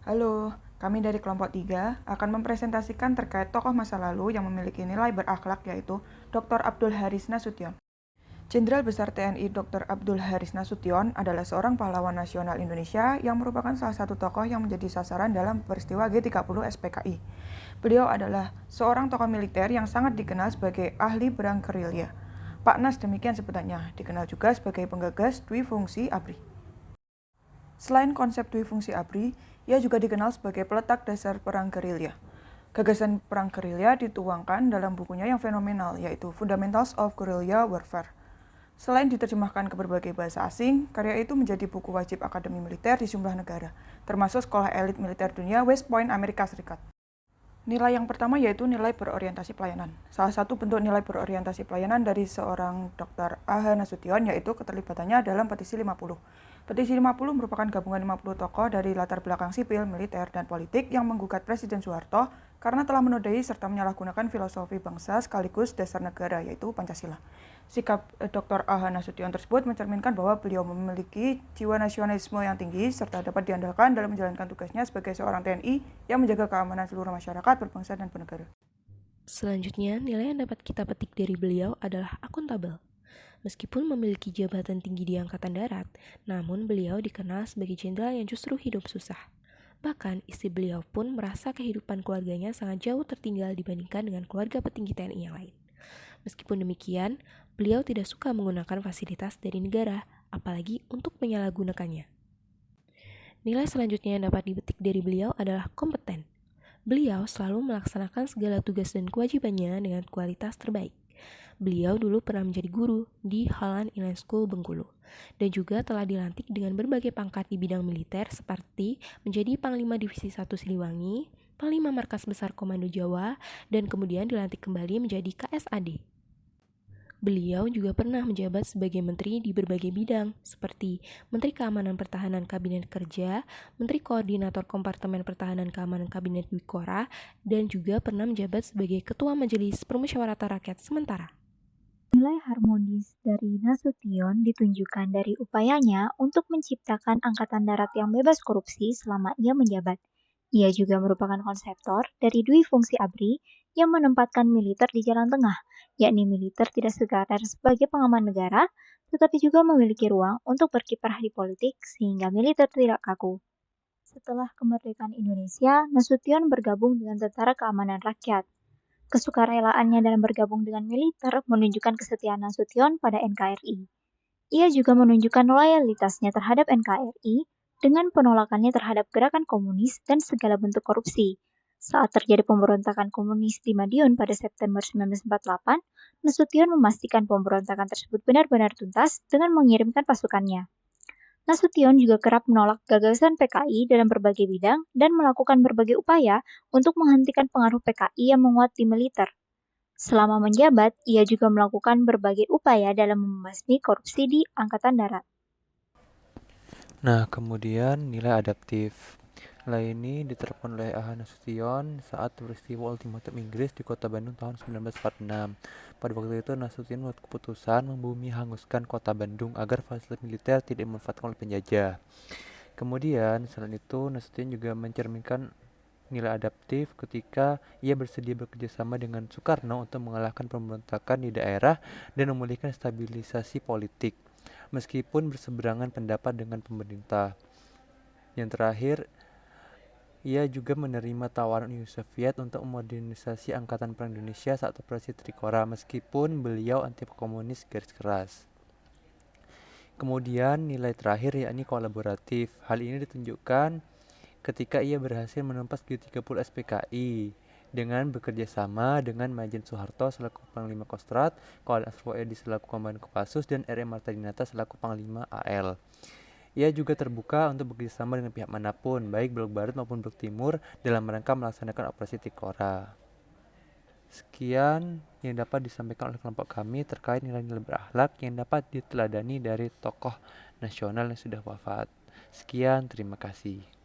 Halo, kami dari kelompok 3 akan mempresentasikan terkait tokoh masa lalu yang memiliki nilai berakhlak yaitu Dr. Abdul Haris Nasution. Jenderal Besar TNI Dr. Abdul Haris Nasution adalah seorang pahlawan nasional Indonesia yang merupakan salah satu tokoh yang menjadi sasaran dalam peristiwa G30 SPKI. Beliau adalah seorang tokoh militer yang sangat dikenal sebagai ahli perang gerilya. Pak Nas demikian sebutannya, dikenal juga sebagai penggagas dwi fungsi ABRI. Selain konsep dwi fungsi ABRI, ia juga dikenal sebagai peletak dasar perang gerilya. Gagasan perang gerilya dituangkan dalam bukunya yang fenomenal, yaitu Fundamentals of Guerrilla Warfare. Selain diterjemahkan ke berbagai bahasa asing, karya itu menjadi buku wajib Akademi Militer di sejumlah negara, termasuk Sekolah Elit Militer Dunia West Point, Amerika Serikat. Nilai yang pertama yaitu nilai berorientasi pelayanan. Salah satu bentuk nilai berorientasi pelayanan dari seorang Dr. A.H. Nasution yaitu keterlibatannya dalam Petisi 50. Petisi 50 merupakan gabungan 50 tokoh dari latar belakang sipil, militer, dan politik yang menggugat Presiden Soeharto karena telah menodai serta menyalahgunakan filosofi bangsa sekaligus dasar negara yaitu Pancasila. Sikap Dr. A.H. Nasution tersebut mencerminkan bahwa beliau memiliki jiwa nasionalisme yang tinggi serta dapat diandalkan dalam menjalankan tugasnya sebagai seorang TNI yang menjaga keamanan seluruh masyarakat berbangsa dan bernegara. Selanjutnya, nilai yang dapat kita petik dari beliau adalah akuntabel. Meskipun memiliki jabatan tinggi di Angkatan Darat, namun beliau dikenal sebagai jenderal yang justru hidup susah. Bahkan, istri beliau pun merasa kehidupan keluarganya sangat jauh tertinggal dibandingkan dengan keluarga petinggi TNI yang lain. Meskipun demikian, beliau tidak suka menggunakan fasilitas dari negara, apalagi untuk menyalahgunakannya. Nilai selanjutnya yang dapat dipetik dari beliau adalah kompeten. Beliau selalu melaksanakan segala tugas dan kewajibannya dengan kualitas terbaik. Beliau dulu pernah menjadi guru di Holland Inland School Bengkulu dan juga telah dilantik dengan berbagai pangkat di bidang militer seperti menjadi Panglima Divisi 1 Siliwangi, Panglima Markas Besar Komando Jawa, dan kemudian dilantik kembali menjadi KSAD. Beliau juga pernah menjabat sebagai menteri di berbagai bidang, seperti Menteri Keamanan Pertahanan Kabinet Kerja, Menteri Koordinator Kompartemen Pertahanan Keamanan Kabinet Dwikora, dan juga pernah menjabat sebagai Ketua Majelis Permusyawaratan Rakyat Sementara. Nilai harmonis dari Nasution ditunjukkan dari upayanya untuk menciptakan angkatan darat yang bebas korupsi selama ia menjabat. Ia juga merupakan konseptor dari dwi fungsi ABRI yang menempatkan militer di jalan tengah, yakni militer tidak sekadar sebagai pengaman negara, tetapi juga memiliki ruang untuk berkiprah di politik sehingga militer tidak kaku. Setelah kemerdekaan Indonesia, Nasution bergabung dengan Tentara Keamanan Rakyat. Kesukarelaannya dalam bergabung dengan militer menunjukkan kesetiaan Nasution pada NKRI. Ia juga menunjukkan loyalitasnya terhadap NKRI dengan penolakannya terhadap gerakan komunis dan segala bentuk korupsi. Saat terjadi pemberontakan komunis di Madiun pada September 1948, Nasution memastikan pemberontakan tersebut benar-benar tuntas dengan mengirimkan pasukannya. Nasution juga kerap menolak gagasan PKI dalam berbagai bidang dan melakukan berbagai upaya untuk menghentikan pengaruh PKI yang menguat di militer. Selama menjabat, ia juga melakukan berbagai upaya dalam membasmi korupsi di Angkatan Darat. Nah, kemudian nilai adaptif. Nilai ini diterapkan oleh A.H. Nasution saat peristiwa ultimatum Inggris di kota Bandung tahun 1946. Pada waktu itu, Nasution membuat keputusan membumi hanguskan kota Bandung agar fasilitas militer tidak dimanfaatkan oleh penjajah. Kemudian, selain itu, Nasution juga mencerminkan nilai adaptif ketika ia bersedia bekerjasama dengan Soekarno untuk mengalahkan pemberontakan di daerah dan memulihkan stabilisasi politik, meskipun berseberangan pendapat dengan pemerintah. Yang terakhir, ia juga menerima tawaran Uni Soviet untuk memodernisasi Angkatan Perang Indonesia saat Operasi Trikora, meskipun beliau anti-komunis garis keras. Kemudian nilai terakhir yakni kolaboratif. Hal ini ditunjukkan ketika ia berhasil menumpas G30 SPKI dengan bekerja sama dengan Majen Soeharto selaku Panglima Kostrad, Kolonel Asro Edi selaku Komandan Kopassus, dan R.M. Marta Dinata selaku Panglima AL. Ia juga terbuka untuk bekerjasama dengan pihak manapun, baik Blok Barat maupun Blok Timur, dalam rangka melaksanakan operasi Trikora. Sekian yang dapat disampaikan oleh kelompok kami terkait nilai-nilai berakhlak yang dapat diteladani dari tokoh nasional yang sudah wafat. Sekian, terima kasih.